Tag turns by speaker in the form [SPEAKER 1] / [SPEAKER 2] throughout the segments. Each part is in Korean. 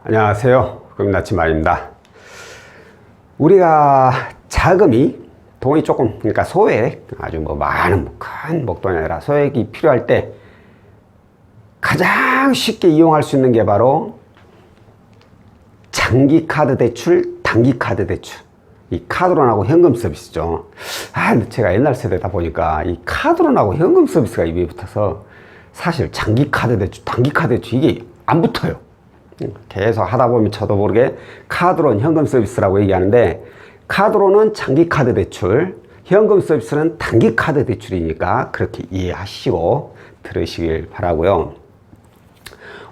[SPEAKER 1] 안녕하세요. 금나침반입니다. 우리가 자금이 돈이 조금, 그러니까 소액, 아주 많은 큰 목돈이 아니라 소액이 필요할 때 가장 쉽게 이용할 수 있는 게 바로 장기 카드 대출, 단기 카드 대출. 이 카드론하고 현금 서비스죠. 제가 옛날 세대다 보니까 이 카드론하고 현금 서비스가 입에 붙어서 사실 장기 카드 대출, 단기 카드 대출 이게 안 붙어요. 계속 하다 보면 저도 모르게 카드론, 현금 서비스라고 얘기하는데, 카드론은 장기 카드 대출, 현금 서비스는 단기 카드 대출이니까 그렇게 이해하시고 들으시길 바라고요.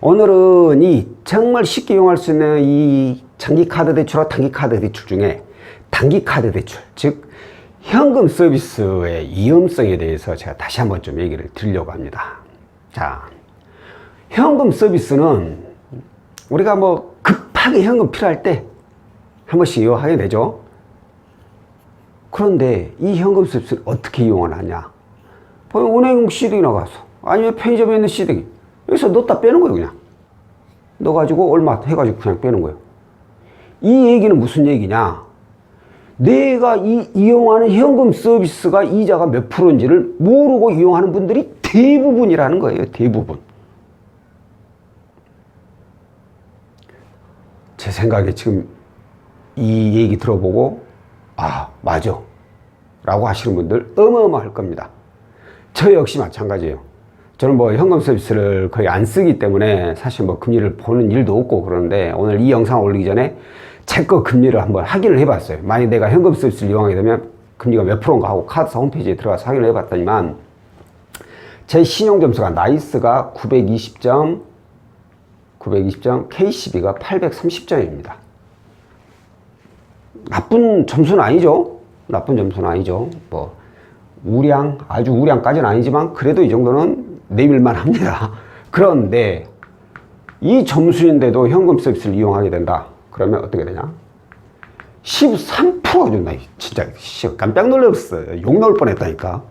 [SPEAKER 1] 오늘은 이 정말 쉽게 이용할 수 있는 이 장기 카드 대출과 단기 카드 대출 중에 단기 카드 대출, 즉 현금 서비스의 위험성에 대해서 제가 다시 한번 좀 얘기를 드리려고 합니다. 자, 현금 서비스는 우리가 급하게 현금 필요할 때 한 번씩 이용하게 되죠. 그런데 이 현금 서비스를 어떻게 이용을 하냐? 보면 은행 시댁이나 가서, 아니면 편의점에 있는 시댁이 여기서 넣었다 빼는 거예요. 그냥 넣어가지고 얼마 해가지고 그냥 빼는 거예요. 이 얘기는 무슨 얘기냐? 내가 이용하는 현금 서비스가 이자가 몇 프로인지를 모르고 이용하는 분들이 대부분이라는 거예요. 대부분. 제 생각에 지금 이 얘기 들어보고 맞아 라고 하시는 분들 어마어마할 겁니다. 저 역시 마찬가지예요. 저는 현금 서비스를 거의 안 쓰기 때문에 사실 금리를 보는 일도 없고 그러는데, 오늘 이 영상을 올리기 전에 제 거 금리를 한번 확인을 해봤어요. 만약 내가 현금 서비스를 이용하게 되면 금리가 몇 프로인가 하고 카드사 홈페이지에 들어가서 확인을 해봤더니만, 제 신용점수가 나이스가 920점, KCB가 830점입니다. 나쁜 점수는 아니죠. 나쁜 점수는 아니죠. 아주 우량까지는 아니지만 그래도 이 정도는 내밀만 합니다. 그런데 이 점수인데도 현금 서비스를 이용하게 된다. 그러면 어떻게 되냐? 13%가 준다. 진짜 깜짝 놀랐어요. 욕 나올 뻔했다니까.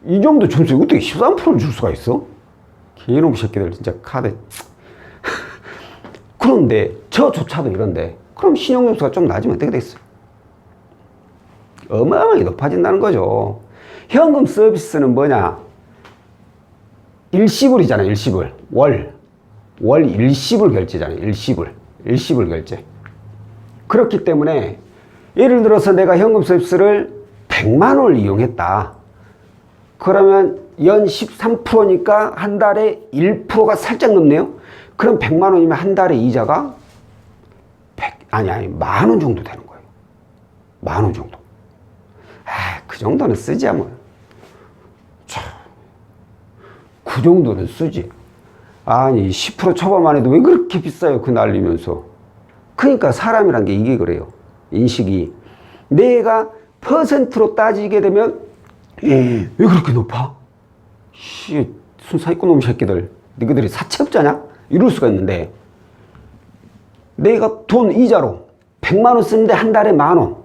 [SPEAKER 1] 이 정도 점수에 어떻게 13%를 줄 수가 있어? 개놈 새끼들 진짜 카드. 그런데 저조차도 이런데, 그럼 신용점수가 좀 낮으면 어떻게 되겠어요? 어마어마하게 높아진다는 거죠. 현금 서비스는 뭐냐? 일시불이잖아요. 일시불. 월 일시불 결제잖아요. 일시불 결제. 그렇기 때문에 예를 들어서 내가 현금 서비스를 100만 원을 이용했다. 그러면 연 13%니까 한 달에 1%가 살짝 넘네요. 그럼 100만 원이면 한 달에 이자가 10,000원 정도 되는 거예요. 10,000원 정도. 그 정도는 쓰지 뭐. 그 정도는 쓰지. 10% 초반만 해도 왜 그렇게 비싸요? 그 날리면서. 그러니까 사람이란 게 이게 그래요. 인식이. 내가 퍼센트로 따지게 되면 왜 그렇게 높아? 순사이꾼 놈 새끼들, 너희들이 사채업자냐? 이럴 수가 있는데, 내가 돈 이자로 100만 원 쓰는데 한 달에 10,000원.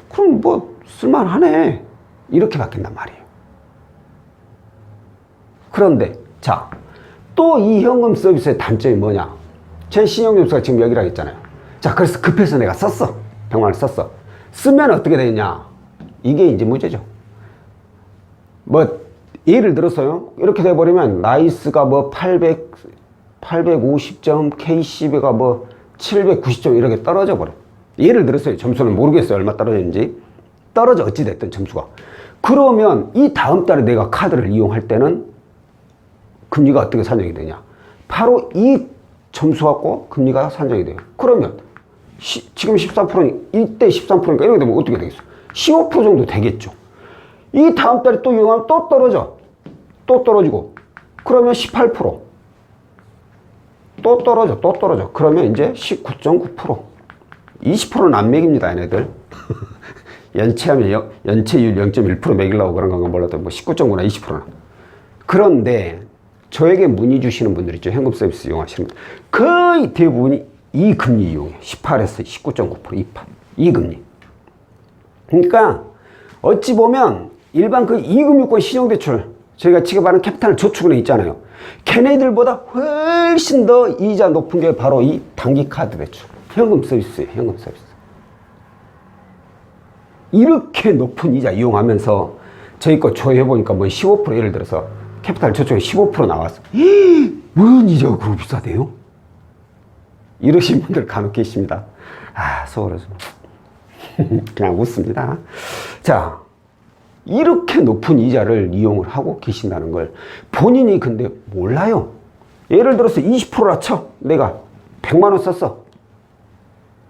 [SPEAKER 1] 그럼 쓸만하네. 이렇게 바뀐단 말이에요. 그런데 또 이 현금 서비스의 단점이 뭐냐? 제 신용점수가 지금 여기라고 했잖아요. 그래서 급해서 내가 썼어. 100만 원 썼어. 쓰면 어떻게 되냐? 이게 이제 문제죠. 예를 들어서요, 이렇게 돼버리면 나이스가 850점, KCB가 790점 이렇게 떨어져 버려. 예를 들었어요. 점수는 모르겠어요. 얼마 떨어졌는지. 떨어져 어찌됐든 점수가. 그러면 이 다음 달에 내가 카드를 이용할 때는 금리가 어떻게 산정이 되냐? 바로 이 점수 갖고 금리가 산정이 돼요. 그러면 지금 13%니 이때 13%니까 이렇게 되면 어떻게 되겠어? 15% 정도 되겠죠. 이 다음 달에 또 이용하면 또 떨어져. 또 떨어지고. 그러면 18%. 또 떨어져. 그러면 이제 19.9%. 20%는 안 매깁니다, 얘네들. 연체하면 연체율 0.1% 매기려고 그런 건가 몰라도 19.9나 20%나. 그런데 저에게 문의 주시는 분들 있죠. 현금 서비스 이용하시는 분들. 거의 대부분이 이 금리 이용해요. 18에서 19.9% 이 금리. 그러니까 어찌 보면 일반 이금융권 신용대출, 저희가 지급하는 캐피탈 저축은행 있잖아요. 걔네들보다 훨씬 더 이자 높은 게 바로 이 단기 카드 대출. 현금 서비스예요. 현금 서비스. 이렇게 높은 이자 이용하면서 저희 거 조회해보니까 뭐 15% 예를 들어서 캐피탈 저쪽에 15% 나왔어. 뭔 이자가 그렇게 비싸대요? 이러신 분들 간혹 계십니다. 속으로 좀 그냥 웃습니다. 자, 이렇게 높은 이자를 이용을 하고 계신다는 걸 본인이 근데 몰라요. 예를 들어서 20%라 쳐. 내가 100만 원 썼어.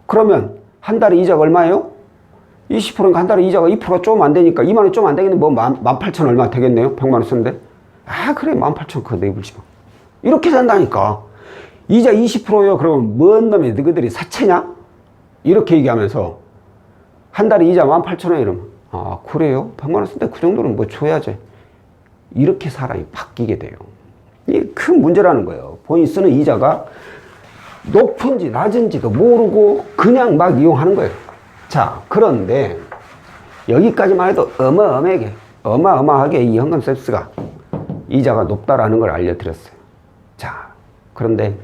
[SPEAKER 1] 그러면 한 달에 이자가 얼마예요? 20%니까 한 달에 이자가 2%가 좀 안 되니까 2만 원 좀 안 되겠네. 뭐 18,000 얼마 되겠네요. 100만 원 썼는데. 그래 18,000 그거 내불지 뭐. 이렇게 산다니까. 이자 20%요. 그러면 뭔 놈이 너희들이 사채냐? 이렇게 얘기하면서 한 달에 이자 18,000원 이러면 그래요? 100만 원 쓴데 그 정도는 뭐 줘야지. 이렇게 사람이 바뀌게 돼요. 이게 큰 문제라는 거예요. 본인이 쓰는 이자가 높은지 낮은지도 모르고 그냥 막 이용하는 거예요. 자, 그런데 여기까지만 해도 어마어마하게 이 현금 서비스가 이자가 높다라는 걸 알려드렸어요. 자, 그런데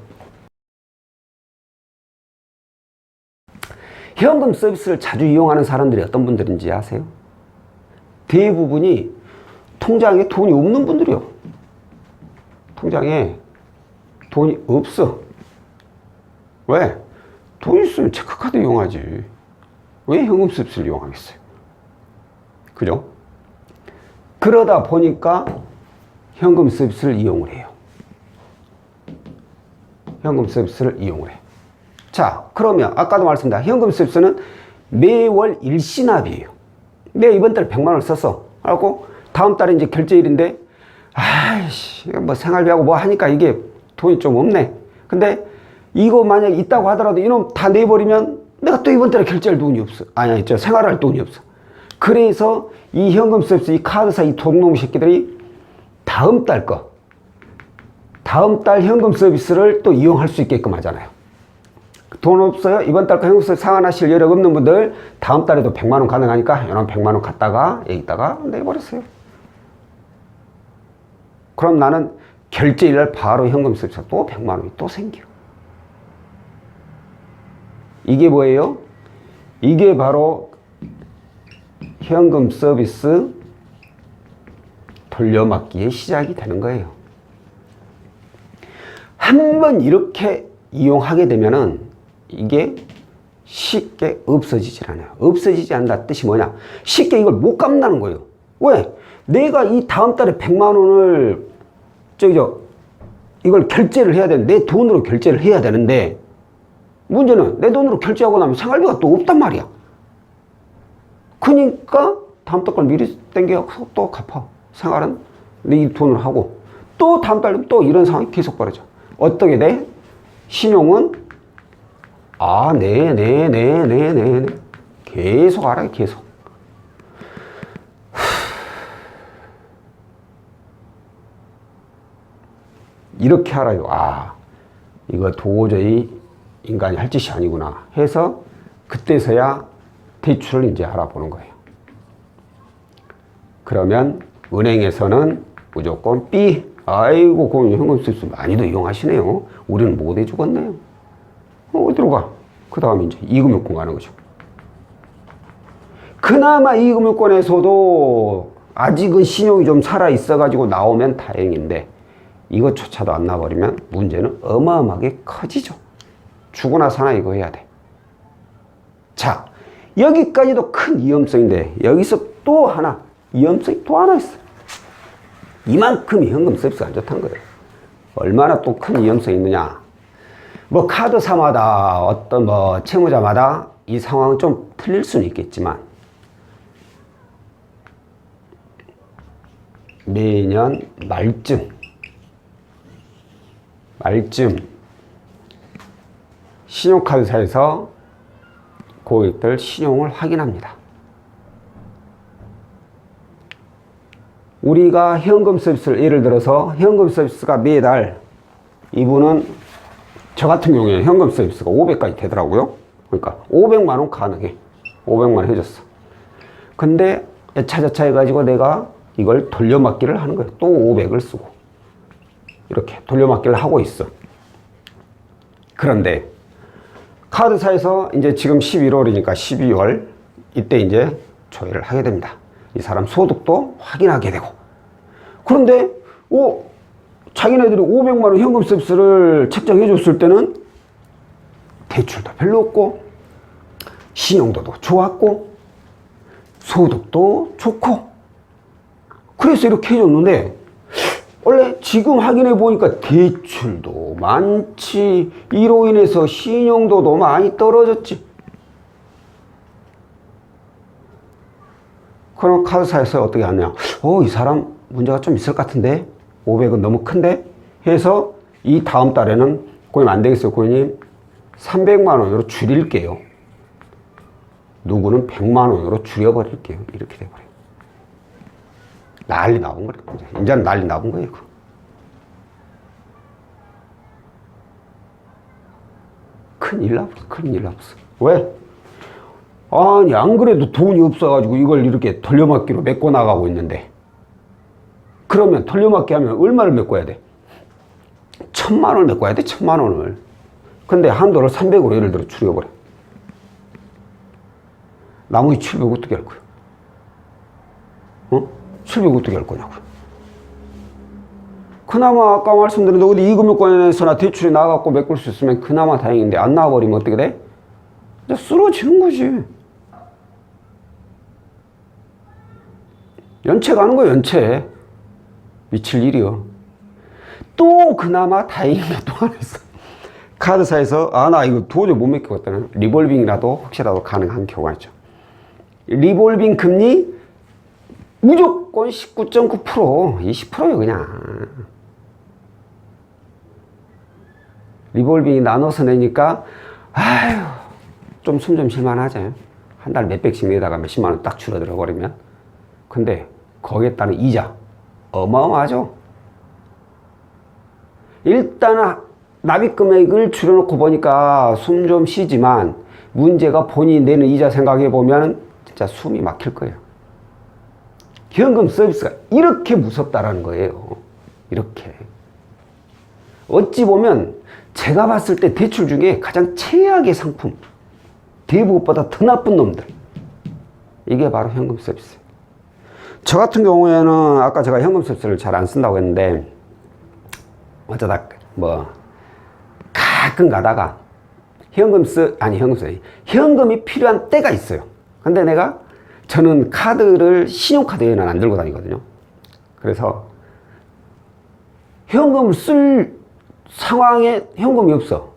[SPEAKER 1] 현금 서비스를 자주 이용하는 사람들이 어떤 분들인지 아세요? 대부분이 통장에 돈이 없는 분들이요. 통장에 돈이 없어. 왜? 돈 있으면 체크카드 이용하지. 왜 현금 서비스를 이용하겠어요? 그죠? 그러다 보니까 현금 서비스를 이용을 해요. 현금 서비스를 이용을 해. 자, 그러면 아까도 말씀드렸다. 현금 서비스는 매월 일시납이에요. 내가 이번 달에 100만 원을 썼어. 하고 다음 달에 이제 결제일인데 뭐 생활비하고 뭐 하니까 이게 돈이 좀 없네. 근데 이거 만약에 있다고 하더라도 이놈 다 내버리면 내가 또 이번 달에 결제할 돈이 없어. 생활할 돈이 없어. 그래서 이 현금 서비스, 이 카드사, 이 동놈 새끼들이 다음 달 현금 서비스를 또 이용할 수 있게끔 하잖아요. 돈 없어요? 이번 달 거 현금 서비스 상환하실 여력 없는 분들 다음 달에도 100만 원 가능하니까 이런 100만 원 갖다가 여기다가 내버렸어요. 그럼 나는 결제일날 바로 현금 서비스가 또 100만 원이 또 생겨. 이게 뭐예요? 이게 바로 현금 서비스 돌려막기의 시작이 되는 거예요. 한번 이렇게 이용하게 되면은 이게 쉽게 없어지질 않아요. 없어지지 않는다 뜻이 뭐냐? 쉽게 이걸 못 갚는다는 거예요. 왜? 내가 이 다음 달에 100만 원을 이걸 결제를 해야 되는데 내 돈으로 결제를 해야 되는데 문제는 내 돈으로 결제하고 나면 생활비가 또 없단 말이야. 그러니까 다음 달 걸 미리 땡겨서 또 갚아. 생활은 내 돈으로 하고 또 다음 달에 또 이런 상황이 계속 벌어져. 어떻게 돼? 신용은 네. 계속 알아요. 계속. 이렇게 알아요. 이거 도저히 인간이 할 짓이 아니구나 해서 그때서야 대출을 이제 알아보는 거예요. 그러면 은행에서는 무조건 B. 아이고, 그럼 현금 서비스 많이도 이용하시네요. 우리는 못 해주겠네요. 어디로 가? 그 다음에 이제 이금융권 가는 거죠. 그나마 이금융권에서도 아직은 신용이 좀 살아있어가지고 나오면 다행인데 이것조차도 안 나버리면 문제는 어마어마하게 커지죠. 죽으나 사나 이거 해야 돼. 자, 여기까지도 큰 위험성인데 여기서 또 하나 위험성이 또 하나 있어. 이만큼 현금 서비스가 안 좋다는 거예요. 얼마나 또 큰 위험성이 있느냐. 뭐 카드사마다 어떤 뭐 채무자마다 이 상황은 좀 틀릴 수는 있겠지만 매년 말쯤 신용카드사에서 고객들 신용을 확인합니다. 우리가 현금 서비스를 예를 들어서 현금 서비스가 매달 이분은 저 같은 경우에 현금 서비스가 500까지 되더라고요. 그러니까 500만 원 가능해. 500만 원 해줬어. 근데 차자차 해가지고 내가 이걸 돌려막기를 하는 거예요. 또 500을 쓰고. 이렇게 돌려막기를 하고 있어. 그런데 카드사에서 이제 지금 11월이니까 12월 이때 이제 조회를 하게 됩니다. 이 사람 소득도 확인하게 되고. 그런데 자기네들이 500만 원 현금 서비스를 책정해 줬을 때는 대출도 별로 없고 신용도도 좋았고 소득도 좋고 그래서 이렇게 해줬는데 원래 지금 확인해 보니까 대출도 많지, 이로 인해서 신용도도 많이 떨어졌지. 그럼 카드사에서 어떻게 하냐, 이 사람 문제가 좀 있을 것 같은데 500은 너무 큰데 해서 이 다음 달에는 고객님 안 되겠어요, 고객님 300만 원으로 줄일게요, 누구는 100만 원으로 줄여버릴게요, 이렇게 돼버려요. 난리 나온 거예요. 이제는 난리 나온 거예요. 큰일 나버렸어. 큰일 나버렸어. 왜? 아니 안 그래도 돈이 없어가지고 이걸 이렇게 돌려막기로 메꿔 나가고 있는데, 그러면 돌려막기 하면 얼마를 메꿔야 돼? 1000만 원을 메꿔야 돼. 1000만 원을. 근데 한도를 300으로 예를 들어 줄여버려. 나머지 700 어떻게 할 거야? 700 어떻게 할 거냐고. 그나마 아까 말씀드린 대로 어디 이금융권에서나 대출이 나와갖고 메꿀 수 있으면 그나마 다행인데, 안 나와버리면 어떻게 돼? 이제 쓰러지는 거지. 연체 가는 거야, 연체. 미칠 일이요. 또 그나마 다행인 게 또 하나 있어. 카드사에서 나 이거 도저히 못 메꾸겠다는 리볼빙이라도 혹시라도 가능한 경우가 있죠. 리볼빙 금리 무조건 19.9%, 20%요 그냥. 리볼빙이 나눠서 내니까 좀 숨 좀 쉴만하지. 한 달 몇백씩 내다가 몇십만 원 딱 줄어들어 버리면. 근데 거기에 따른 이자 어마어마하죠. 일단은 납입 금액을 줄여놓고 보니까 숨 좀 쉬지만, 문제가 본인이 내는 이자 생각해 보면 진짜 숨이 막힐 거예요. 현금 서비스가 이렇게 무섭다라는 거예요. 이렇게. 어찌 보면 제가 봤을 때 대출 중에 가장 최악의 상품, 대부분보다 더 나쁜 놈들, 이게 바로 현금 서비스. 저 같은 경우에는 아까 제가 현금 서비스를 잘 안 쓴다고 했는데, 어쩌다 가끔 가다가 현금이 필요한 때가 있어요. 근데 저는 카드를, 신용카드에는 안 들고 다니거든요. 그래서 현금을 쓸 상황에 현금이 없어.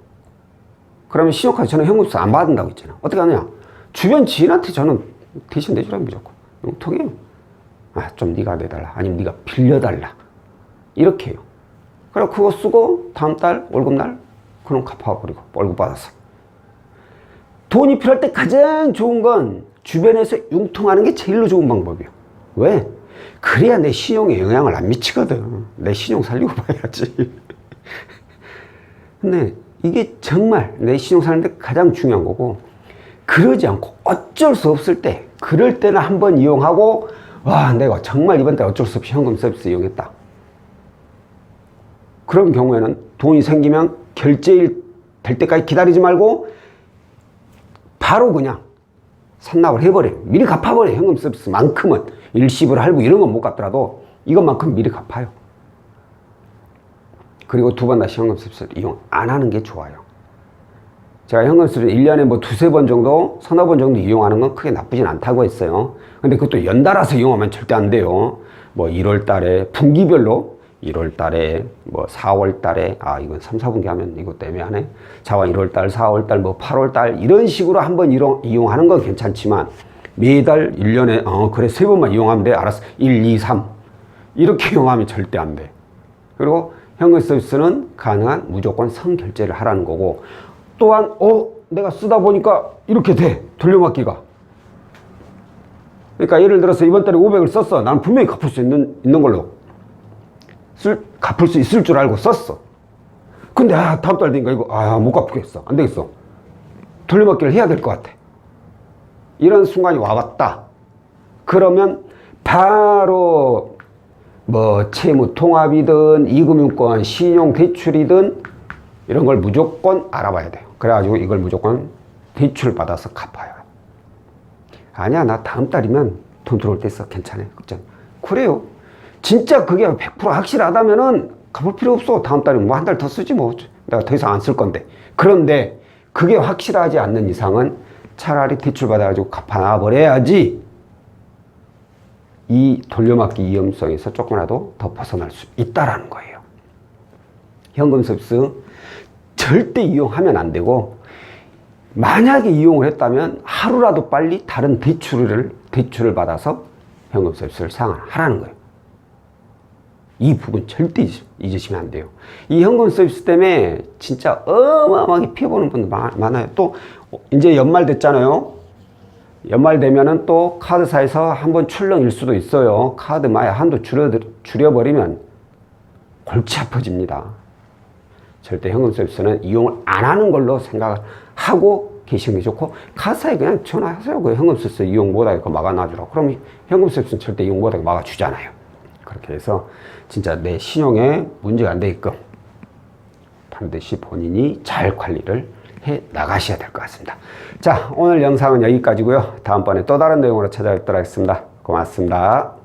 [SPEAKER 1] 그러면 신용카드 저는 현금 안 받는다고 했잖아요. 어떻게 하냐? 주변 지인한테 저는 대신 내주라고 무조건. 통해요. 좀 네가 내달라. 아니면 네가 빌려달라. 이렇게 해요. 그리고 그거 쓰고 다음 달 월급날 그럼 갚아버리고 월급 받았어. 돈이 필요할 때 가장 좋은 건 주변에서 융통하는 게 제일로 좋은 방법이에요. 왜? 그래야 내 신용에 영향을 안 미치거든. 내 신용 살리고 봐야지. 근데 이게 정말 내 신용 사는데 가장 중요한 거고, 그러지 않고 어쩔 수 없을 때, 그럴 때는 한번 이용하고, 내가 정말 이번 달 어쩔 수 없이 현금 서비스 이용했다. 그런 경우에는 돈이 생기면 결제일 될 때까지 기다리지 말고 바로 그냥 산납을 해버려요. 미리 갚아버려요. 현금 서비스만큼은. 일시불 할부 이런 건 못 갚더라도 이것만큼 미리 갚아요. 그리고 두 번 다시 현금 서비스를 이용 안 하는 게 좋아요. 제가 현금 서비스 1년에 두세 번 정도, 서너 번 정도 이용하는 건 크게 나쁘진 않다고 했어요. 근데 그것도 연달아서 이용하면 절대 안 돼요. 1월 달에 분기별로 1월 달에 4월 달에 이건 3, 4분기 하면 이것도 애매하네. 4월 1월 달, 4월 달, 8월 달 이런 식으로 한번 이용하는 건 괜찮지만, 매달 1년에 그래 3번만 이용하면 돼. 알았어. 1, 2, 3 이렇게 이용하면 절대 안 돼. 그리고 현금 서비스는 가능한 무조건 선결제를 하라는 거고, 또한 내가 쓰다 보니까 이렇게 돼. 돌려막기가. 그러니까 예를 들어서 이번 달에 500을 썼어. 나는 분명히 갚을 수 있는 걸로 갚을 수 있을 줄 알고 썼어. 근데 다음 달 되니까 이거 못 갚겠어. 안 되겠어. 돌려막기를 해야 될 것 같아. 이런 순간이 와봤다. 그러면 바로 뭐 채무 통합이든 이금융권 신용대출이든 이런 걸 무조건 알아봐야 돼요. 그래가지고 이걸 무조건 대출 받아서 갚아요. 아니야, 나 다음 달이면 돈 들어올 때 있어. 괜찮아. 걱정. 그래요. 진짜 그게 100% 확실하다면은 갚을 필요 없어. 다음 달에 뭐 한 달 더 쓰지 뭐. 내가 더 이상 안 쓸 건데. 그런데 그게 확실하지 않는 이상은 차라리 대출 받아가지고 갚아놔 버려야지 이 돌려막기 위험성에서 조금이라도 더 벗어날 수 있다라는 거예요. 현금 서비스 절대 이용하면 안 되고, 만약에 이용을 했다면 하루라도 빨리 다른 대출을 받아서 현금 서비스를 사용하라는 거예요. 이 부분 절대 잊으시면 안 돼요. 이 현금 서비스 때문에 진짜 어마어마하게 피해보는 분들 많아요. 또 이제 연말 됐잖아요. 연말 되면은 또 카드사에서 한번 출렁일 수도 있어요. 카드 마야 한도 줄여버리면 골치 아파집니다. 절대 현금 서비스는 이용을 안 하는 걸로 생각을 하고 계시는 게 좋고, 카드사에 그냥 전화하세요. 그 현금 서비스 이용 못하게 막아놔주라고. 그럼 현금 서비스는 절대 이용 못하게 막아주잖아요. 그렇게 해서 진짜 내 신용에 문제가 안 되게끔 반드시 본인이 잘 관리를 해 나가셔야 될 것 같습니다. 자, 오늘 영상은 여기까지고요. 다음번에 또 다른 내용으로 찾아뵙도록 하겠습니다. 고맙습니다.